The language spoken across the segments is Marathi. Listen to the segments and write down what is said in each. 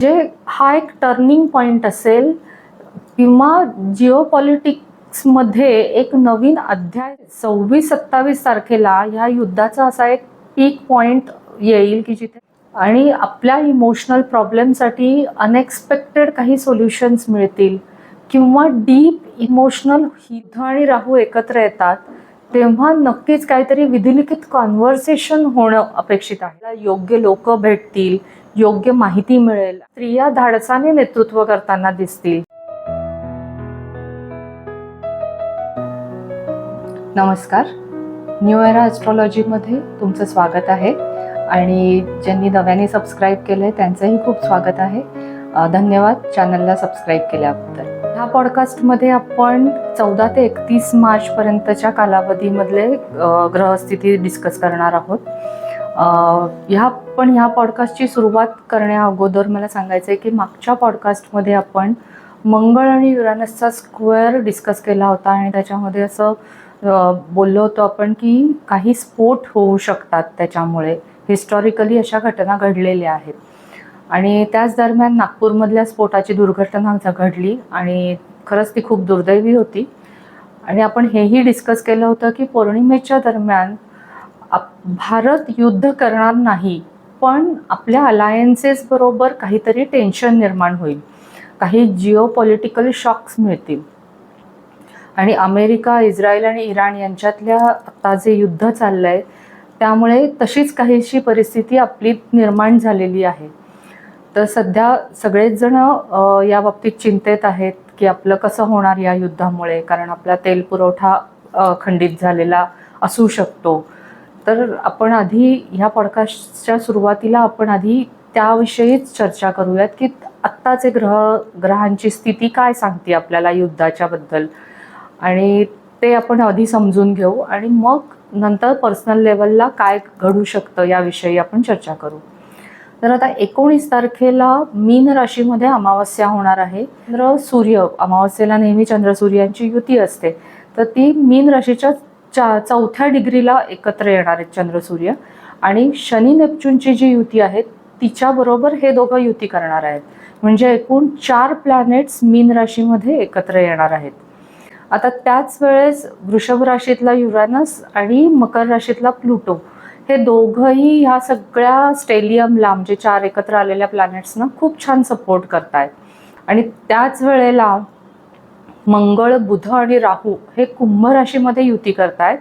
जे हा एक टर्निंग पॉइंट असेल किंवा जिओपॉलिटिक्समध्ये एक नवीन अध्याय 26-27 तारखेला ह्या युद्धाचा असा एक पीक पॉइंट येईल की जिथे आणि आपल्या इमोशनल प्रॉब्लेमसाठी अनएक्सपेक्टेड काही सोल्युशन्स मिळतील किंवा डीप इमोशनल युद्ध आणि राहू एकत्र येतात तेव्हा नक्कीच काहीतरी विधिलिखित कॉन्व्हर्सेशन होणं अपेक्षित आहे. योग्य लोक भेटतील, योग्य माहिती मिळेल, स्त्रिया धाडसाने नेतृत्व करताना दिसतील. नमस्कार, न्यू एरा ॲस्ट्रॉलॉजीमध्ये तुमचं स्वागत आहे आणि ज्यांनी नव्याने सबस्क्राईब केलंय त्यांचंही खूप स्वागत आहे. धन्यवाद चॅनलला सबस्क्राईब केल्याबद्दल. ह्या पॉडकास्टमध्ये आपण 14 ते 31 मार्चपर्यंतच्या कालावधीमधले ग्रहस्थिती डिस्कस करणार आहोत. ह्या पॉडकास्टची सुरुवात करण्या अगोदर मला सांगायचं आहे की मागच्या पॉडकास्टमध्ये आपण मंगळ आणि युरानसचा स्क्वेअर डिस्कस केला होता आणि त्याच्यामध्ये असं बोललो होतो आपण की काही स्फोट होऊ शकतात. त्याच्यामुळे हिस्टॉरिकली अशा घटना घडलेल्या आहेत आणि त्याच दरम्यान नागपूरमधल्या स्फोटाची दुर्घटना घडली आणि खरंच ती खूप दुर्दैवी होती. आणि आपण हेही डिस्कस केलं होतं की पौर्णिमेच्या दरम्यान भारत युद्ध करणार नाही, पण आपल्या अलायन्सेस बरोबर काहीतरी टेन्शन निर्माण होईल, काही जिओपॉलिटिकल शॉक्स मिळतील आणि अमेरिका, इस्रायल आणि इराण यांच्यातल्या आता जे युद्ध चाललंय त्यामुळे तशीच काहीशी परिस्थिती आपली निर्माण झालेली आहे. तर सध्या सगळेच जण या बाबतीत चिंतेत आहेत की आपलं कसं होणार या युद्धामुळे, कारण आपला तेल पुरवठा खंडित झालेला असू शकतो. तर आपण आधी ह्या पॉडकास्टच्या सुरुवातीला आपण आधी त्याविषयीच चर्चा करूयात की आत्ताचे ग्रहांची स्थिती काय सांगते आपल्याला युद्धाच्या बद्दल आणि ते आपण आधी समजून घेऊ आणि मग नंतर पर्सनल लेवलला काय घडू शकतं याविषयी आपण चर्चा करू. तर आता 19 तारखेला मीन राशीमध्ये अमावस्या होणार आहे. चंद्र सूर्य, अमावस्येला नेहमी चंद्र सूर्यांची युती असते, तर ती मीन राशीच्या 4थ्या डिग्रीला एकत्र येणार आहेत चंद्र सूर्य आणि शनी नेपच्यूनची जी युती आहे तिच्याबरोबर हे दोघं युती करणार आहेत. म्हणजे एकूण 4 प्लॅनेट्स मीन राशीमध्ये एकत्र येणार आहेत. आता त्याच वेळेस वृषभ राशीतला युरानस आणि मकर राशीतला प्लुटो हे दोघंही ह्या सगळ्या स्टेलियमला म्हणजे 4 एकत्र आलेल्या प्लॅनेट्सना खूप छान सपोर्ट करतायत. आणि त्याच वेळेला मंगळ, बुध आणि राहू हे कुंभ राशीमध्ये युती करतायत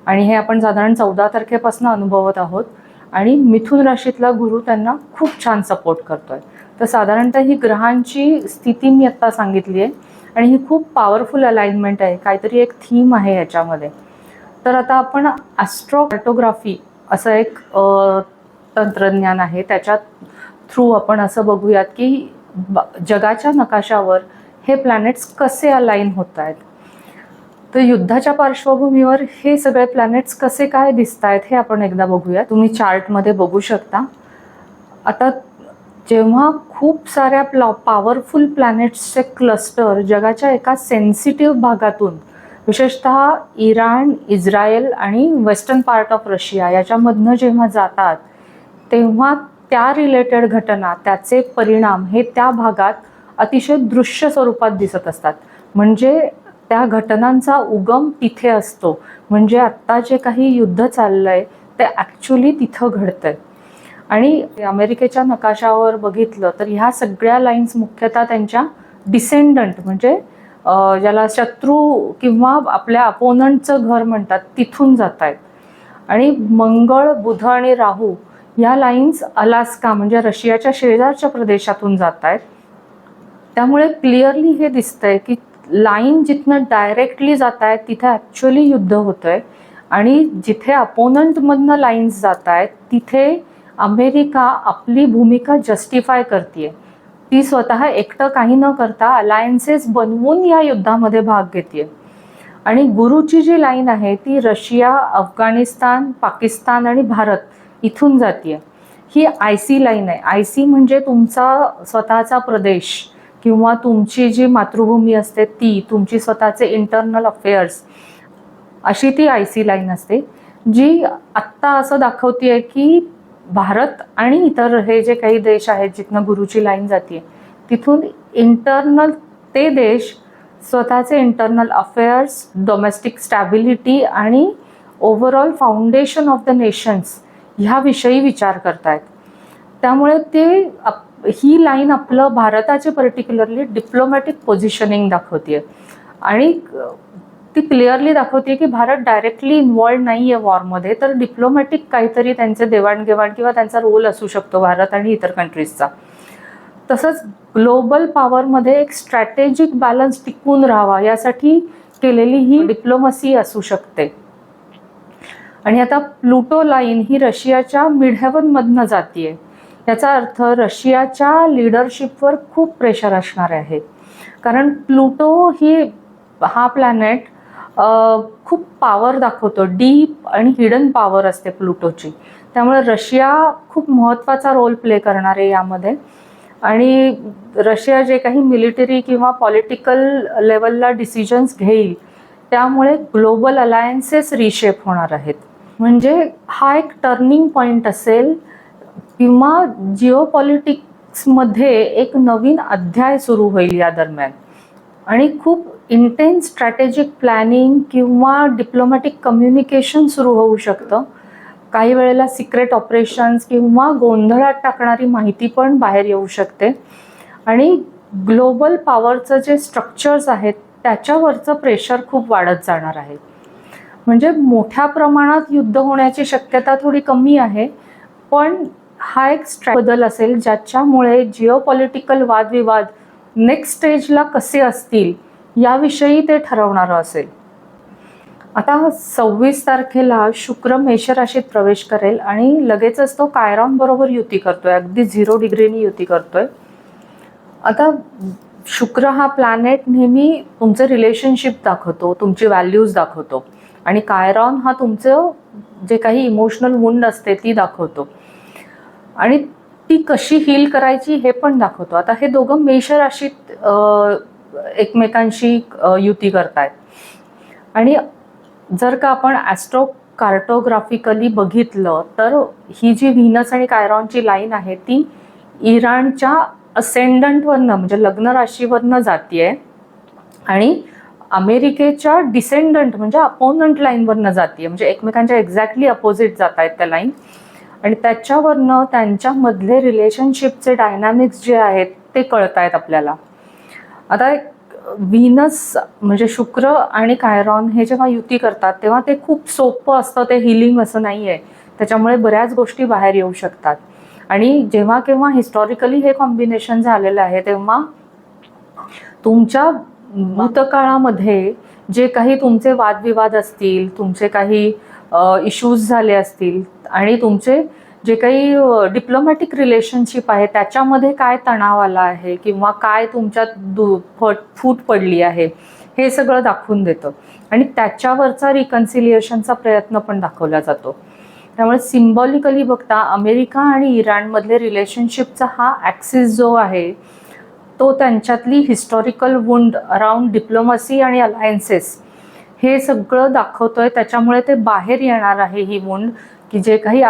आणि हे आपण साधारण 14 तारखेपासून अनुभवत आहोत. आणि मिथुन राशीतला गुरु त्यांना खूप छान सपोर्ट करतोय. तर साधारणतः ही ग्रहांची स्थिती मी आत्ता सांगितली आहे आणि ही खूप पॉवरफुल अलाइनमेंट आहे, काहीतरी एक थीम आहे याच्यामध्ये. तर आता आपण ॲस्ट्रोकार्टोग्राफी असं एक तंत्रज्ञान आहे, त्याच्या थ्रू आपण असं बघूयात की जगाच्या नकाशावर हे प्लॅनेट्स कसे अलाइन होत आहेत. तर युद्धाच्या पार्श्वभूमीवर हे सगळे प्लॅनेट्स कसे काय दिसत आहेत हे आपण एकदा बघूया. तुम्ही चार्टमध्ये बघू शकता. आता जेव्हा खूप साऱ्या पॉवरफुल प्लॅनेट्सचे क्लस्टर जगाच्या एका सेन्सिटिव्ह भागातून, विशेषतः इराण, इस्रायल आणि वेस्टर्न पार्ट ऑफ रशिया याच्यामधनं जेव्हा जातात तेव्हा त्या रिलेटेड घटना, त्याचे परिणाम हे त्या भागात अतिशय दृश्य स्वरूपात दिसत असतात. म्हणजे त्या घटनांचा उगम तिथे असतो. म्हणजे आत्ता जे काही युद्ध चाललंय ते ॲक्च्युली तिथं घडतंय. आणि अमेरिकेच्या नकाशावर बघितलं तर ह्या सगळ्या लाईन्स मुख्यतः त्यांच्या डिसेंडंट म्हणजे ज्याला शत्रू किंवा आपल्या अपोनंटचं घर म्हणतात तिथून जात आहेत. आणि मंगळ, बुध आणि राहू ह्या लाईन्स अलास्का म्हणजे रशियाच्या शेजारच्या प्रदेशातून जात आहेत. त्यामुळे क्लिअरली हे दिसतंय की लाईन जिथनं डायरेक्टली जात आहेत तिथे ॲक्च्युअली युद्ध होतं आहे आणि जिथे अपोनंटमधनं लाईन्स जात आहेत तिथे अमेरिका आपली भूमिका जस्टिफाय करते. ती स्वतः एकटं काही न करता अलायन्सेस बनवून या युद्धामध्ये भाग घेते. आणि गुरुची जी लाईन आहे ती रशिया, अफगाणिस्तान, पाकिस्तान आणि भारत इथून जाते. ही IC लाईन आहे. IC म्हणजे तुमचा स्वतःचा प्रदेश किंवा तुमची जी मातृभूमी असते ती, तुमची स्वतःचे इंटरनल अफेअर्स, अशी ती IC लाईन असते जी आत्ता असं दाखवते की भारत आणि इतर हे जे काही देश आहेत जिथनं गुरुची लाईन जाते तिथून इंटरनल ते देश स्वतःचे इंटरनल अफेअर्स, डोमेस्टिक स्टॅबिलिटी आणि overall foundation of the nations ह्याविषयी विचार करतायत. त्यामुळे ही लाईन आपलं भारताचे पर्टिक्युलरली डिप्लोमॅटिक पोझिशनिंग दाखवते आणि ती क्लिअरली दाखवते की भारत डायरेक्टली इन्व्हॉल्ड नाही आहे वॉरमध्ये, तर डिप्लोमॅटिक काहीतरी त्यांचे देवाणघेवाण किंवा त्यांचा रोल असू शकतो भारत आणि इतर कंट्रीजचा. तसंच ग्लोबल पॉवरमध्ये एक स्ट्रॅटेजिक बॅलन्स टिकून राहावा यासाठी केलेली ही डिप्लोमसी असू शकते. आणि आता प्लुटो लाईन ही रशियाच्या मिड हेव्हनमधनं जातीये. याचा अर्थ रशियाच्या लिडरशिपवर खूप प्रेशर असणार आहे, कारण प्लुटो हा प्लॅनेट खूप पॉवर दाखवतो, डीप आणि हिडन पॉवर असते प्लुटोची. त्यामुळे रशिया खूप महत्त्वाचा रोल प्ले करणार आहे यामध्ये. आणि रशिया जे काही मिलिटरी किंवा पॉलिटिकल लेवलला डिसिजन्स घेईल त्यामुळे ग्लोबल अलायन्सेस रिशेप होणार आहेत. म्हणजे हा एक टर्निंग पॉईंट असेल किंवा जिओपॉलिटिक्समध्ये एक नवीन अध्याय सुरू होईल या दरम्यान. आणि खूप इंटेन्स स्ट्रॅटेजिक प्लॅनिंग किंवा डिप्लोमॅटिक कम्युनिकेशन सुरू होऊ शकतं. काही वेळेला सिक्रेट ऑपरेशन्स किंवा गोंधळात टाकणारी माहिती पण बाहेर येऊ शकते. आणि ग्लोबल पॉवरचं जे स्ट्रक्चर्स आहेत त्याच्यावरचं प्रेशर खूप वाढत जाणार आहे. म्हणजे मोठ्या प्रमाणात युद्ध होण्याची शक्यता थोडी कमी आहे, पण हा एक बदल असेल ज्याच्यामुळे जिओपॉलिटिकल वादविवाद नेक्स्ट स्टेजला कसे असतील याविषयी ते ठरवणारं असेल. आता 26 तारखेला शुक्र मेष राशीत प्रवेश करेल आणि लगेचच तो कायरॉन बरोबर युती करतोय, अगदी 0 डिग्रीनी युती करतोय. आता शुक्र हा प्लॅनेट नेहमी तुमचे रिलेशनशिप दाखवतो, तुमची व्हॅल्यूज दाखवतो, आणि कायरॉन हा तुमचं जे काही इमोशनल वुंड असते ती दाखवतो आणि ती कशी हील करायची हे पण दाखवतो. आता हे दोघं मेष राशीत एकमेकांशी युती करतायत. आणि जर का आपण ॲस्ट्रो कार्टोग्राफिकली बघितलं तर ही जी व्हीनस आणि कायरॉनची लाईन आहे ती इराणच्या असेंडंटवरनं म्हणजे लग्न राशीवरनं जातीये आणि अमेरिकेच्या डिसेंडंट म्हणजे अपोनंट लाईनवरनं जातीये. म्हणजे एकमेकांच्या एक्झॅक्टली अपोजिट जात आहेत त्या लाईन. आणि त्याच्यावरनं त्यांच्यामधले रिलेशनशिपचे डायनॅमिक्स जे आहेत ते कळत आहेत आपल्याला. आता व्हीनस म्हणजे शुक्र आणि कायरॉन हे जेव्हा युती करतात तेव्हा ते खूप सोपं असतं, ते हिलिंग असं नाही आहे. त्याच्यामुळे बऱ्याच गोष्टी बाहेर येऊ शकतात. आणि जेव्हा केव्हा हिस्टॉरिकली हे कॉम्बिनेशन झालेलं आहे तेव्हा तुमच्या भूतकाळामध्ये जे काही तुमचे वादविवाद असतील, तुमचे काही इश्यूज झाले असतील आणि तुमचे जे काही डिप्लोमॅटिक रिलेशनशिप आहे त्याच्यामध्ये काय तणाव आला आहे किंवा काय तुमच्यात फूट पडली आहे हे सगळं दाखवून देतं. आणि त्याच्यावरचा रिकन्सिलिएशनचा प्रयत्न पण दाखवला जातो. त्यामुळे सिम्बॉलिकली बघता अमेरिका आणि इराणमधले रिलेशनशिपचा हा ॲक्सिस जो आहे तो त्यांच्यातली हिस्टॉरिकल वुंड अराउंड डिप्लोमसी आणि अलायन्सेस हे सगळं दाखवतोय. त्याच्यामुळे ते बाहेर येणार आहे ही वुंड की जे काही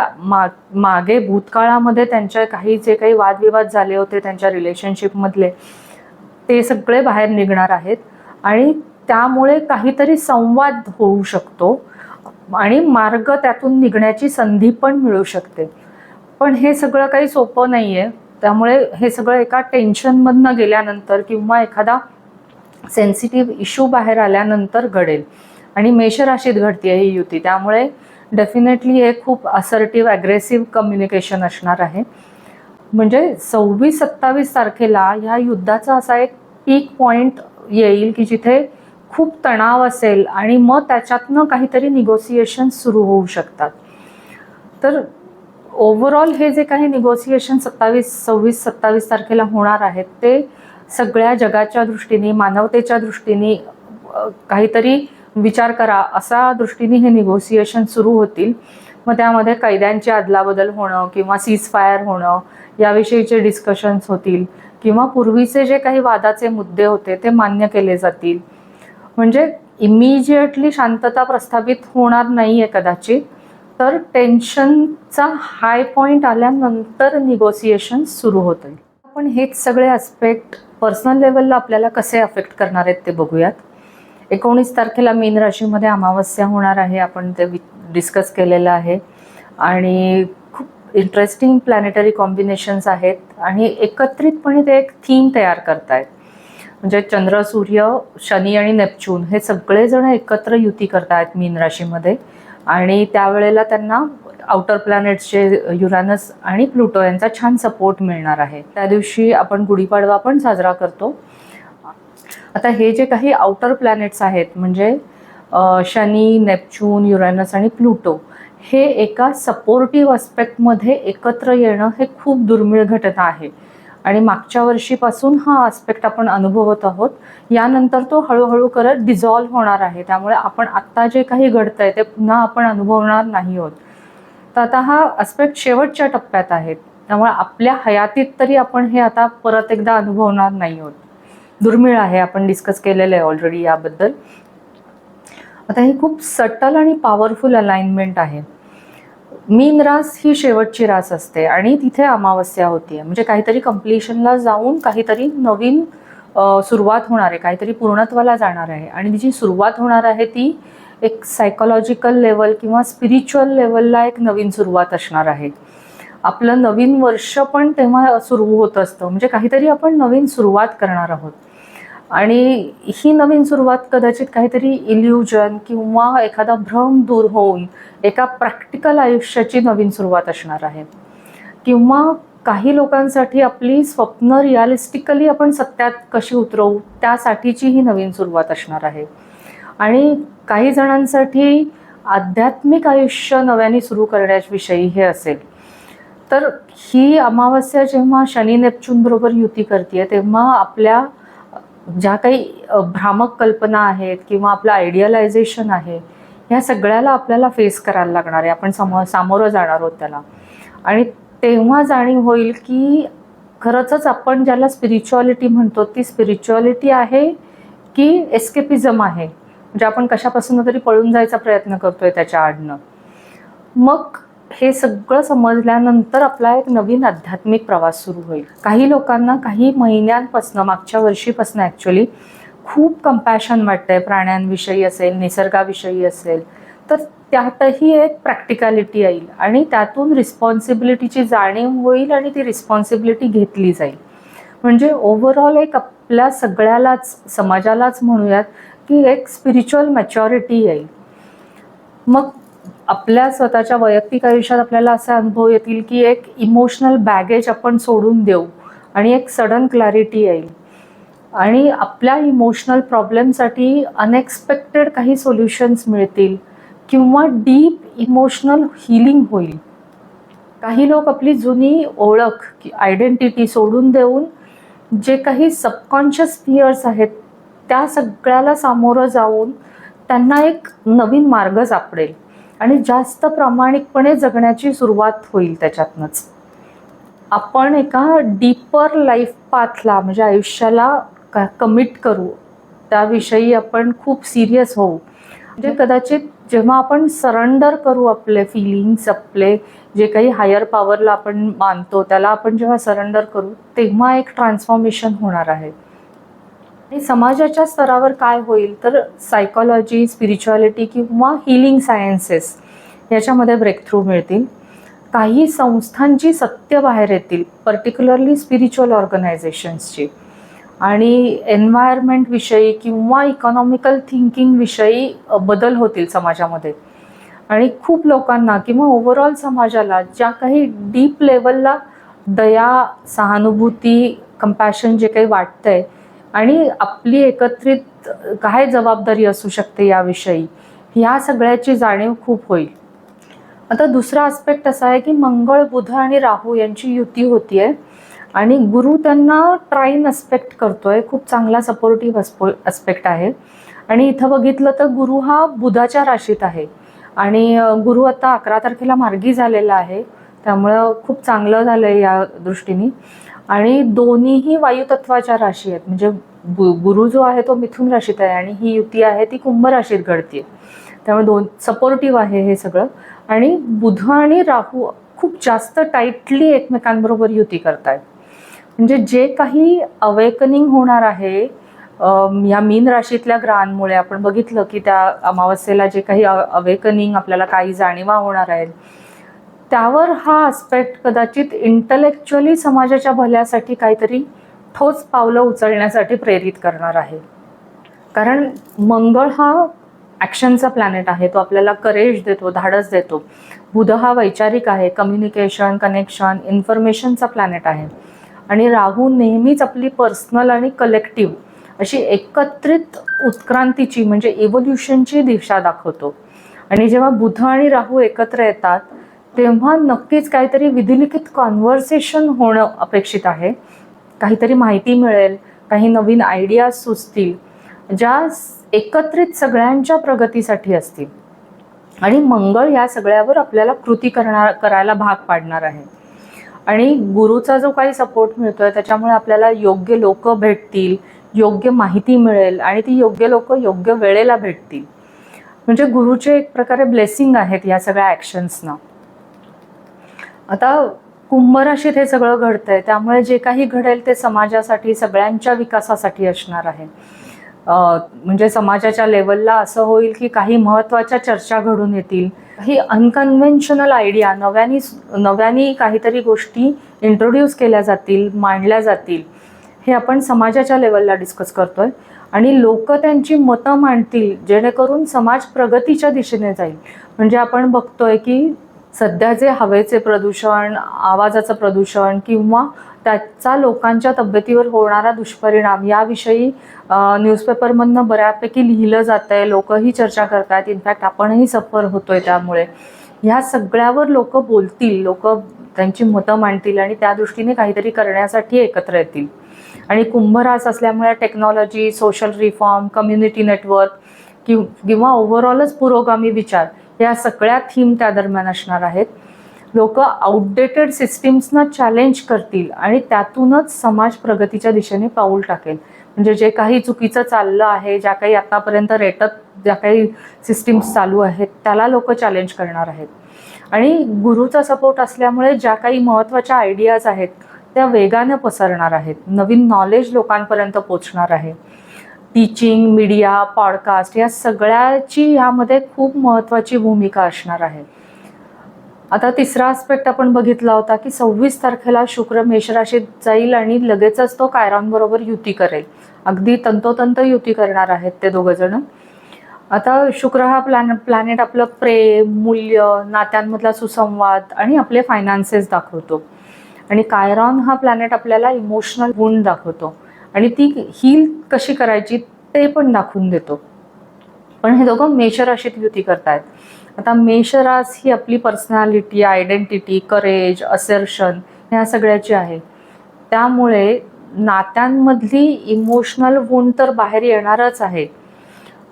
मागे भूतकाळामध्ये त्यांच्या जे काही वादविवाद झाले होते त्यांच्या रिलेशनशिपमधले ते सगळे बाहेर निघणार आहेत. आणि त्यामुळे काहीतरी संवाद होऊ शकतो आणि मार्ग त्यातून निघण्याची संधी पण मिळू शकते. पण हे सगळं काही सोपं नाही आहे. त्यामुळे हे सगळं एका टेन्शनमधनं गेल्यानंतर किंवा एखादा सेन्सिटिव्ह इश्यू बाहेर आल्यानंतर घडेल. आणि मेष राशीत घडते ही युती, त्यामुळे डेफिनेटली हे खूप असर्टिव्ह ॲग्रेसिव्ह कम्युनिकेशन असणार आहे. म्हणजे 26-27 तारखेला ह्या युद्धाचा असा एक पीक पॉईंट येईल की जिथे खूप तणाव असेल आणि मग त्याच्यातनं काहीतरी निगोसिएशन सुरू होऊ शकतात. तर ओव्हरऑल हे जे काही निगोसिएशन 26-27 तारखेला होणार आहेत ते सगळ्या जगाच्या दृष्टीने, मानवतेच्या दृष्टीने काहीतरी विचार करा असा दृष्टीने हे निगोसिएशन सुरू होतील. मग त्यामध्ये कैद्यांची अदलाबदल होणं किंवा सीज फायर होणं याविषयीचे डिस्कशन्स होतील किंवा पूर्वीचे जे काही वादाचे मुद्दे होते ते मान्य केले जातील. म्हणजे इमिजिएटली शांतता प्रस्थापित होणार नाही आहे कदाचित, तर टेन्शनचा हाय पॉईंट आल्यानंतर निगोसिएशन सुरू होतील. आपण हेच सगळे ॲस्पेक्ट पर्सनल लेवलला आपल्याला कसे अफेक्ट करणार आहेत ते बघूयात. 19 तारखेला मीन राशीमध्ये अमावस्या होणार आहे, आपण ते डिस्कस केलेलं आहे. आणि खूप इंटरेस्टिंग प्लॅनेटरी कॉम्बिनेशन्स आहेत आणि एकत्रितपणे ते एक थीम तयार करतायत. म्हणजे चंद्र, सूर्य, शनी आणि नेपच्यून हे सगळेजण एकत्र युती करतायत मीन राशीमध्ये. आणि त्यावेळेला त्यांना आउटर प्लॅनेट्सचे युरानस आणि प्लुटो यांचा छान सपोर्ट मिळणार आहे. त्या दिवशी आपण गुढीपाडवा पण साजरा करतो. आता हे जे काही आउटर प्लॅनेट्स आहेत म्हणजे शनी, नेपच्यून, युरानस आणि प्लुटो हे एका सपोर्टिव्ह आस्पेक्टमध्ये एकत्र येणं हे खूप दुर्मिळ घटना आहे. आणि मागच्या वर्षीपासून हा आस्पेक्ट आपण अनुभवत आहोत. यानंतर तो हळूहळू करत डिझॉल्व्ह होणार आहे. त्यामुळे आपण आत्ता जे काही घडतंय ते पुन्हा आपण अनुभवणार नाही आहोत. तर आता हा आस्पेक्ट शेवटच्या टप्प्यात आहे. त्यामुळे आपल्या हयातीत तरी आपण हे आता परत एकदा अनुभवणार नाही आहोत. दुर्मिळ आहे, आपण डिस्कस केलेलं आहे ऑलरेडी याबद्दल. आता ही खूप सटल आणि पॉवरफुल अलाइनमेंट आहे. मीन रास ही शेवटची रास असते आणि तिथे अमावस्या होतीये. म्हणजे काहीतरी कम्प्लिशनला जाऊन काहीतरी नवीन सुरुवात होणार आहे, काहीतरी पूर्णत्वाला जाणार आहे. आणि तिची सुरुवात होणार आहे ती एक सायकोलॉजिकल लेवल किंवा स्पिरिच्युअल लेवलला एक नवीन सुरुवात असणार आहे. आपलं नवीन वर्ष पण तेव्हा सुरू होत असतं. म्हणजे काहीतरी आपण नवीन सुरुवात करणार आहोत. आणि ही नवीन सुरुवात कदाचित काहीतरी इल्युजन किंवा एखादा भ्रम दूर होऊन एका प्रॅक्टिकल आयुष्याची नवीन सुरुवात असणार आहे. किंवा काही लोकांसाठी आपली स्वप्न रिअलिस्टिकली आपण सत्यात कशी उतरवू त्यासाठीची ही नवीन सुरुवात असणार आहे. आणि काही जणांसाठी आध्यात्मिक आयुष्य नव्याने सुरू करण्याविषयी हे असेल. तर ही अमावस्या जेव्हा शनी नेपच्यून बरोबर युती करते तेव्हा आपल्या ज्या काही भ्रामक कल्पना आहेत किंवा आपलं आयडियलायझेशन आहे ह्या सगळ्याला आपल्याला फेस करायला लागणार आहे. आपण सामोरं जाणार आहोत त्याला. आणि तेव्हा जाणीव होईल की खरंच आपण ज्याला स्पिरिच्युअलिटी म्हणतो ती स्पिरिच्युअलिटी आहे की एस्केपिझम आहे. म्हणजे आपण कशापासून तरी पळून जायचा प्रयत्न करतोय त्याच्या आडनं. मग हे सगळं समजल्यानंतर आपला एक नवीन आध्यात्मिक प्रवास सुरू होईल. काही लोकांना काही महिन्यांपासून मागच्या वर्षीपासून ॲक्च्युली खूप कंपॅशन वाटतंय. प्राण्यांविषयी असेल, निसर्गाविषयी असेल, तर त्यातही एक प्रॅक्टिकॅलिटी येईल आणि त्यातून रिस्पॉन्सिबिलिटीची जाणीव होईल आणि ती रिस्पॉन्सिबिलिटी घेतली जाईल. म्हणजे ओव्हरऑल एक आपल्या सगळ्यालाच, समाजालाच म्हणूयात की एक स्पिरिच्युअल मॅच्युरिटी येईल. मग आपल्या स्वतःच्या वैयक्तिक आयुष्यात आपल्याला असे अनुभव येतील की एक इमोशनल बॅगेज आपण सोडून देऊ आणि एक सडन क्लॅरिटी येईल. आणि आपल्या इमोशनल प्रॉब्लेमसाठी अनएक्सपेक्टेड काही सोल्युशन्स मिळतील किंवा डीप इमोशनल हिलिंग होईल. काही लोक आपली जुनी ओळख, आयडेंटिटी सोडून देऊन जे काही सबकॉन्शियस फिअर्स आहेत त्या सगळ्याला सामोरं जाऊन त्यांना एक नवीन मार्ग सापडेल आणि जास्त प्रामाणिकपणे जगण्याची सुरुवात होईल. त्याच्यातनंच आपण एका डीपर लाईफ पाथला म्हणजे आयुष्याला कमिट करू, त्याविषयी आपण खूप सिरियस होऊ. म्हणजे कदाचित जेव्हा आपण सरेंडर करू आपले फिलिंग्स, आपले जे काही हायर पॉवरला आपण मानतो त्याला आपण जेव्हा सरेंडर करू तेव्हा एक ट्रान्सफॉर्मेशन होणार आहे. आणि समाजाच्या स्तरावर काय होईल तर सायकोलॉजी, स्पिरिच्युअलिटी किंवा हिलिंग सायन्सेस याच्यामध्ये ब्रेकथ्रू मिळतील. काही संस्थांची सत्य बाहेर येतील, पर्टिक्युलरली स्पिरिच्युअल ऑर्गनायझेशन्सची. आणि एन्व्हायरमेंटविषयी किंवा इकॉनॉमिकल थिंकिंगविषयी बदल होतील समाजामध्ये. आणि खूप लोकांना किंवा ओव्हरऑल समाजाला ज्या काही डीप लेवलला दया, सहानुभूती, कंपॅशन जे काही वाटतंय आणि आपली एकत्रित काय जबाबदारी असू शकते याविषयी, ह्या सगळ्याची जाणीव खूप होईल. आता दुसरा आस्पेक्ट असा आहे की मंगळ, बुध आणि राहू यांची युती होतीये आणि गुरु त्यांना ट्राईन अस्पेक्ट करतोय. खूप चांगला सपोर्टिव्ह अस्पेक्ट आहे. आणि इथं बघितलं तर गुरु हा बुधाच्या राशीत आहे आणि गुरु आता 11 तारखेला मार्गी झालेला आहे. त्यामुळं खूप चांगलं झालं आहे या दृष्टीने. आणि दोन्हीही वायुतत्वाच्या राशी आहेत. म्हणजे गुरु जो आहे तो मिथुन राशीत आहे आणि ही युती आहे ती कुंभ राशीत घडते. त्यामुळे सपोर्टिव्ह आहे हे सगळं. आणि बुध आणि राहू खूप जास्त टाईटली एकमेकांबरोबर युती करतायत. म्हणजे जे काही अवेकनिंग होणार आहे या मीन राशीतल्या ग्रहांमुळे, आपण बघितलं की त्या अमावस्येला जे काही अवेकनिंग आपल्याला काही जाणीवा होणार आहेत, त्यावर हा आस्पेक्ट कदाचित इंटलेक्च्युअली समाजाच्या भल्यासाठी काहीतरी ठोस पावलं उचलण्यासाठी प्रेरित करणार आहे. कारण मंगळ हा ॲक्शनचा प्लॅनेट आहे, तो आपल्याला करेज देतो, धाडस देतो. बुध हा वैचारिक आहे, कम्युनिकेशन, कनेक्शन, इन्फॉर्मेशनचा प्लॅनेट आहे. आणि राहू नेहमीच आपली पर्सनल आणि कलेक्टिव्ह अशी एकत्रित उत्क्रांतीची म्हणजे इव्होल्युशनची दिशा दाखवतो. आणि जेव्हा बुध आणि राहू एकत्र येतात तेव्हा नक्कीच काहीतरी विधिलिखित कॉन्व्हर्सेशन होणं अपेक्षित आहे. काहीतरी माहिती मिळेल, काही नवीन आयडियाज सुचतील ज्या एकत्रित सगळ्यांच्या प्रगतीसाठी असतील. आणि मंगळ या सगळ्यावर आपल्याला कृती करायला भाग पाडणार आहे. आणि गुरुचा जो काही सपोर्ट मिळतोय त्याच्यामुळे आपल्याला योग्य लोक भेटतील, योग्य माहिती मिळेल आणि ती योग्य लोक योग्य वेळेला भेटतील. म्हणजे गुरुचे एक प्रकारे ब्लेसिंग आहेत या सगळ्या ॲक्शन्सना. आता कुंभ राशीत हे सगळं घडतंय, त्यामुळे जे काही घडेल ते समाजासाठी, सगळ्यांच्या विकासासाठी असणार आहे. म्हणजे समाजाच्या लेवलला असं होईल की काही महत्त्वाच्या चर्चा घडून येतील, काही अनकन्व्हेन्शनल आयडिया, नव्याने काहीतरी गोष्टी इंट्रोड्यूस केल्या जातील, मांडल्या जातील. हे आपण समाजाच्या लेवलला डिस्कस करतोय आणि लोक त्यांची मतं मांडतील जेणेकरून समाज प्रगतीच्या दिशेने जाईल. म्हणजे आपण बघतोय की सध्या जे हवेचे प्रदूषण, आवाजाचं प्रदूषण किंवा त्याचा लोकांच्या तब्येतीवर होणारा दुष्परिणाम याविषयी न्यूजपेपरमधनं बऱ्यापैकी लिहिलं जात आहे, लोकही चर्चा करतात. इनफॅक्ट आपणही सफर होतोय. त्यामुळे ह्या सगळ्यावर लोक बोलतील, लोक त्यांची मतं मांडतील आणि त्या दृष्टीने काहीतरी करण्यासाठी एकत्र येतील. आणि कुंभरास असल्यामुळे technology, social reform, community network किंवा ओव्हरऑलच पुरोगामी विचार या सगळ्या थीम त्या दरम्यान असणार आहेत. लोक आउटडेटेड सिस्टीम्सना चॅलेंज करतील आणि त्यातूनच समाज प्रगतीच्या दिशेने पाऊल टाकेल. म्हणजे जे काही चुकीचं चाललं आहे, ज्या काही आतापर्यंत रेटत ज्या काही सिस्टीम्स चालू आहेत त्याला लोक चॅलेंज करणार आहेत. आणि गुरुचा सपोर्ट असल्यामुळे ज्या काही महत्त्वाच्या आयडियाज आहेत त्या वेगाने पसरणार आहेत. नवीन नॉलेज लोकांपर्यंत पोचणार आहे. टीचिंग, मीडिया, पॉडकास्ट या सगळ्याची ह्यामध्ये खूप महत्त्वाची भूमिका असणार आहे. आता तिसरा आस्पेक्ट आपण बघितला होता की 26 तारखेला शुक्र मेष राशीत जाईल आणि लगेचच तो कायरॉनबरोबर युती करेल. अगदी तंतोतंत युती करणार आहेत ते दोघं जण. आता शुक्र हा प्लॅनेट आपलं प्रेम, मूल्य, नात्यांमधला सुसंवाद आणि आपले फायनान्सेस दाखवतो. आणि कायरॉन हा प्लॅनेट आपल्याला इमोशनल गुण दाखवतो आणि ती हील कशी करायची ते पण दाखवून देतो. पण हे दोघं मेष राशीत युती करतायत. आता मेष रास ही आपली पर्सनॅलिटी, आयडेंटिटी, करेज, असर्शन ह्या सगळ्याची आहे. त्यामुळे नात्यांमधली इमोशनल गुण तर बाहेर येणारच आहे.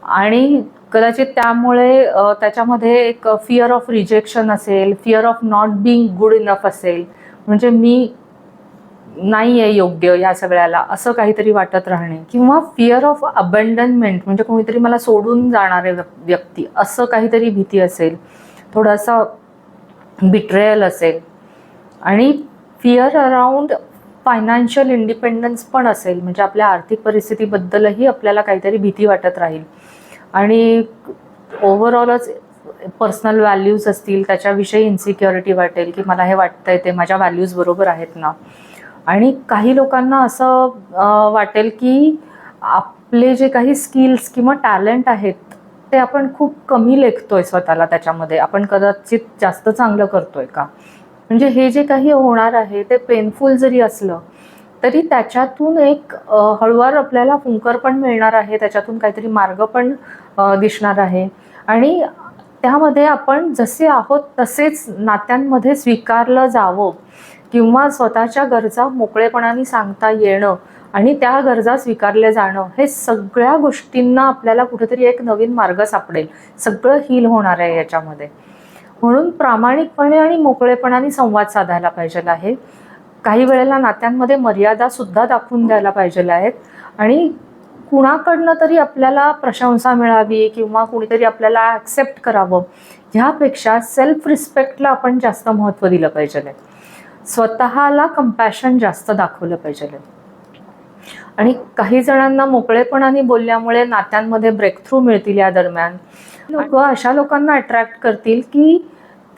आणि कदाचित त्यामुळे त्याच्यामध्ये एक फिअर ऑफ रिजेक्शन असेल, fear of not being good enough असेल. म्हणजे मी नाही आहे योग्य या सगळ्याला असं काहीतरी वाटत राहणे. किंवा फिअर ऑफ अबंडनमेंट म्हणजे कोणीतरी मला सोडून जाणारे व्यक्ती असं काहीतरी भीती असेल. थोडासा बिट्रेयल असेल. आणि फिअर अराउंड फायनान्शियल इंडिपेंडन्स पण असेल. म्हणजे आपल्या आर्थिक परिस्थितीबद्दलही आपल्याला काहीतरी भीती वाटत राहील. आणि ओव्हरऑलच पर्सनल व्हॅल्यूज असतील त्याच्याविषयी इन्सिक्युरिटी वाटेल की मला हे वाटतंय ते माझ्या व्हॅल्यूज बरोबर आहेत ना. आणि काही लोकांना असं वाटेल की आपले जे काही स्किल्स किंवा टॅलेंट आहेत ते आपण खूप कमी लेखतोय स्वतःला त्याच्यामध्ये, आपण कदाचित जास्त चांगलं करतोय का. म्हणजे हे जे काही होणार आहे ते पेनफुल जरी असलं तरी त्याच्यातून एक हळूवार आपल्याला फुंकर पण मिळणार आहे, त्याच्यातून काहीतरी मार्ग पण दिसणार आहे. आणि त्यामध्ये आपण जसे आहोत तसेच नात्यांमध्ये स्वीकारलं जावं किंवा स्वतःच्या गरजा मोकळेपणाने सांगता येणं आणि त्या गरजा स्वीकारल्या जाणं, हे सगळ्या गोष्टींना आपल्याला कुठेतरी एक नवीन मार्ग सापडेल. सगळं हील होणार आहे याच्यामध्ये. म्हणून प्रामाणिकपणे आणि मोकळेपणाने संवाद साधायला पाहिजे आहे. काही वेळेला नात्यांमध्ये मर्यादा सुद्धा दाखवून द्यायला पाहिजे आहेत. आणि कुणाकडनं तरी आपल्याला प्रशंसा मिळावी किंवा कुणीतरी आपल्याला ॲक्सेप्ट करावं, ह्यापेक्षा सेल्फ रिस्पेक्टला आपण जास्त महत्त्व दिलं पाहिजे. स्वतःला कंपॅशन जास्त दाखवलं पाहिजे. आणि काही जणांना मोकळेपणाने बोलल्यामुळे नात्यांमध्ये ब्रेकथ्रू मिळतील. या दरम्यान लोक अशा लोकांना अट्रॅक्ट करतील की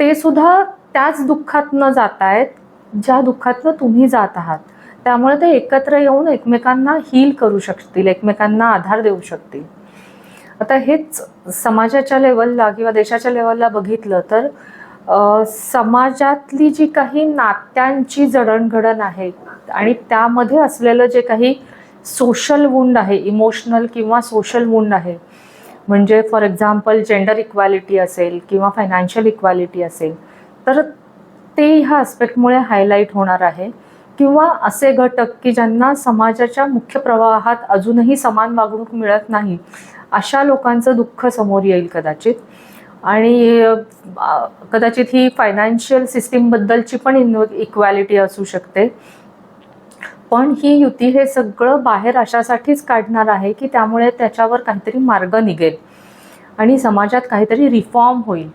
ते सुद्धा त्याच दुःखात न जात आहेत ज्या दुःखातनं तुम्ही जात आहात. त्यामुळे ते एकत्र येऊन एकमेकांना हील करू शकतील, एकमेकांना आधार देऊ शकतील. आता हेच समाजाच्या लेवलला किंवा देशाच्या लेवलला बघितलं तर समाजातली जी काही नात्यांची जडणघडण आहे आणि त्यामध्ये असलेलं जे काही सोशल वुंड आहे, इमोशनल किंवा सोशल वुंड आहे, म्हणजे फॉर एक्झाम्पल जेंडर इक्वॅलिटी असेल किंवा फायनान्शियल इक्वॅलिटी असेल, तर ते ह्या आस्पेक्टमुळे हायलाईट होणार आहे. किंवा असे घटक की ज्यांना समाजाच्या मुख्य प्रवाहात अजूनही समान वागणूक मिळत नाही, अशा लोकांचं दुःख समोर येईल कदाचित. आणि कदाचित ही फायनान्शियल सिस्टीमबद्दलची पण इक्वॅलिटी असू शकते. पण ही युती हे सगळं बाहेर अशासाठीच काढणार आहे की त्यामुळे त्याच्यावर काहीतरी मार्ग निघेल आणि समाजात काहीतरी रिफॉर्म होईल.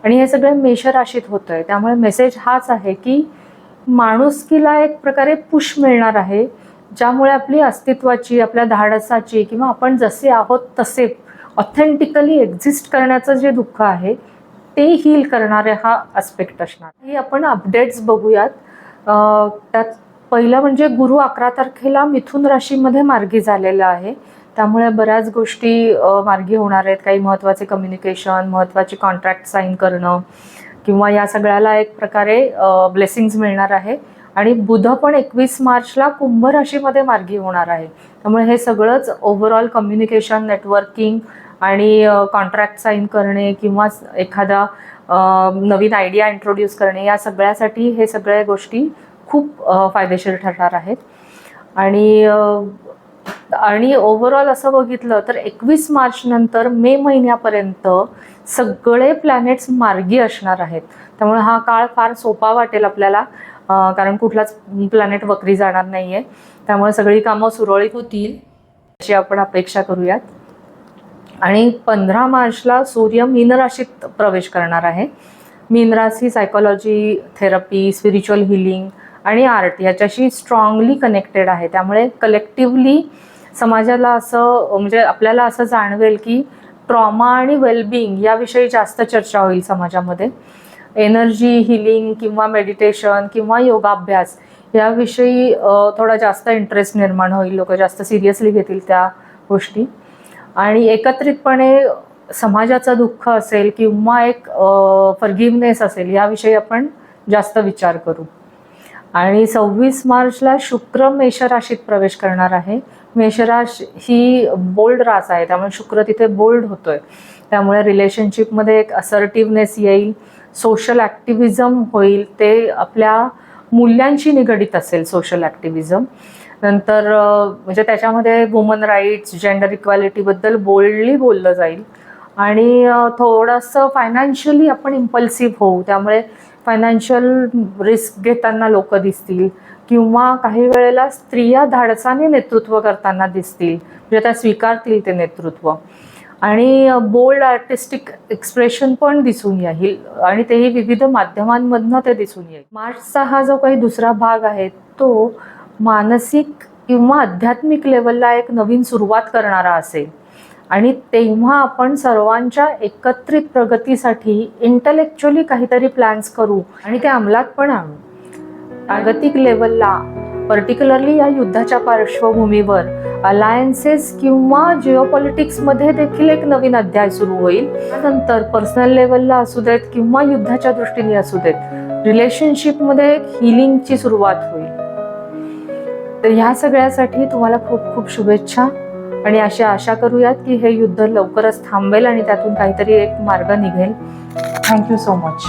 आणि हे सगळे मेष राशीत होतं आहे. त्यामुळे मेसेज हाच आहे की माणुसकीला एक प्रकारे पुश मिळणार आहे, ज्यामुळे आपली अस्तित्वाची, आपल्या धाडसाची किंवा आपण जसे आहोत तसे ऑथेंटिकली एक्झिस्ट करण्याचं जे दुःख आहे ते हील करणारे हा आस्पेक्ट असणार. ही आपण अपडेट्स बघूयात. त्यात पहिलं म्हणजे गुरु 11 तारखेला मिथुन राशीमध्ये मार्गी झालेला आहे. त्यामुळे बऱ्याच गोष्टी मार्गी होणार आहेत. काही महत्त्वाचे कम्युनिकेशन, महत्त्वाचे कॉन्ट्रॅक्ट साईन करणं किंवा या सगळ्याला एक प्रकारे ब्लेसिंग्स मिळणार आहे. आणि बुध पण 21 मार्चला कुंभ राशीमध्ये मार्गी होणार आहे. त्यामुळे हे सगळंच ओव्हरऑल कम्युनिकेशन, नेटवर्किंग आणि कॉन्ट्रॅक्ट साईन करणे किंवा एखादा नवीन आयडिया इंट्रोड्यूस करणे, या सगळ्यासाठी हे सगळ्या गोष्टी खूप फायदेशीर ठरणार आहेत. आणि ओव्हरऑल असं बघितलं तर 21 मार्च नंतर मे महिन्यापर्यंत सगळे प्लॅनेट्स मार्गी असणार आहेत. त्यामुळे हा काळ फार सोपा वाटेल आपल्याला, कारण कुठलाच प्लॅनेट वक्री जाणार नाही आहे. त्यामुळे सगळी कामं सुरळीत होतील अशी आपण अपेक्षा करूयात. आणि 15 मार्चला सूर्य मीन राशीत प्रवेश करणार आहे. मीन राशी सायकोलॉजी, थेरपी, स्पिरिच्युअल हिलिंग आणि आर्ट याच्याशी स्ट्रॉंगली कनेक्टेड आहे. त्यामुळे कलेक्टिव्हली समाजाला असं, म्हणजे आपल्याला असं जाणवेल की ट्रॉमा आणि वेलबिंग याविषयी जास्त चर्चा होईल समाजामध्ये. एनर्जी हिलिंग किंवा मेडिटेशन किंवा योगाभ्यास याविषयी थोडा जास्त इंटरेस्ट निर्माण होईल. लोक जास्त सिरियसली घेतील त्या गोष्टी. आणि एकत्रितपणे समाजाचं दुःख असेल किंवा एक फॉरगिव्हनेस असेल याविषयी आपण जास्त विचार करू. आणि 26 मार्चला शुक्र मेष राशीत प्रवेश करणार आहे. मेषराश ही बोल्ड रास आहे, त्यामुळे शुक्र तिथे बोल्ड होतोय. त्यामुळे रिलेशनशिपमध्ये एक असर्टिव्हनेस येईल, सोशल ॲक्टिव्हिझम होईल, ते आपल्या मूल्यांशी निगडीत असेल सोशल ॲक्टिव्हिझम. नंतर म्हणजे त्याच्यामध्ये वुमन राईट्स, जेंडर इक्वॅलिटीबद्दल बोल्डली बोललं जाईल. आणि थोडंसं फायनान्शियली आपण इम्पल्सिव्ह होऊ, त्यामुळे फायनान्शियल रिस्क घेताना लोक दिसतील किंवा काही वेळेला स्त्रिया धाडसाने नेतृत्व करताना दिसतील, म्हणजे त्या स्वीकारतील ते नेतृत्व. आणि बोल्ड आर्टिस्टिक एक्सप्रेशन पण दिसून येईल आणि तेही विविध माध्यमांमधनं ते दिसून येईल. मार्चचा हा जो काही दुसरा भाग आहे तो मानसिक किंवा आध्यात्मिक लेवलला एक नवीन सुरुवात करणारा असेल. आणि तेव्हा आपण सर्वांच्या एकत्रित प्रगतीसाठी इंटलेक्च्युअली काहीतरी प्लॅन्स करू आणि ते अंमलात पण आणू. जागतिक लेवलला पर्टिक्युलरली या युद्धाच्या पार्श्वभूमीवर अलायन्सेस किंवा जिओपॉलिटिक्समध्ये देखील एक नवीन अध्याय सुरू होईल. त्यानंतर पर्सनल लेवलला असू देत किंवा युद्धाच्या दृष्टीने असू देत, रिलेशनशिपमध्ये एक हिलिंगची सुरुवात होईल. तर ह्या सगळ्यासाठी तुम्हाला खूप खूप शुभेच्छा. आणि अशी आशा करूयात की हे युद्ध लवकरच थांबेल आणि त्यातून काहीतरी एक मार्ग निघेल. Thank you so much.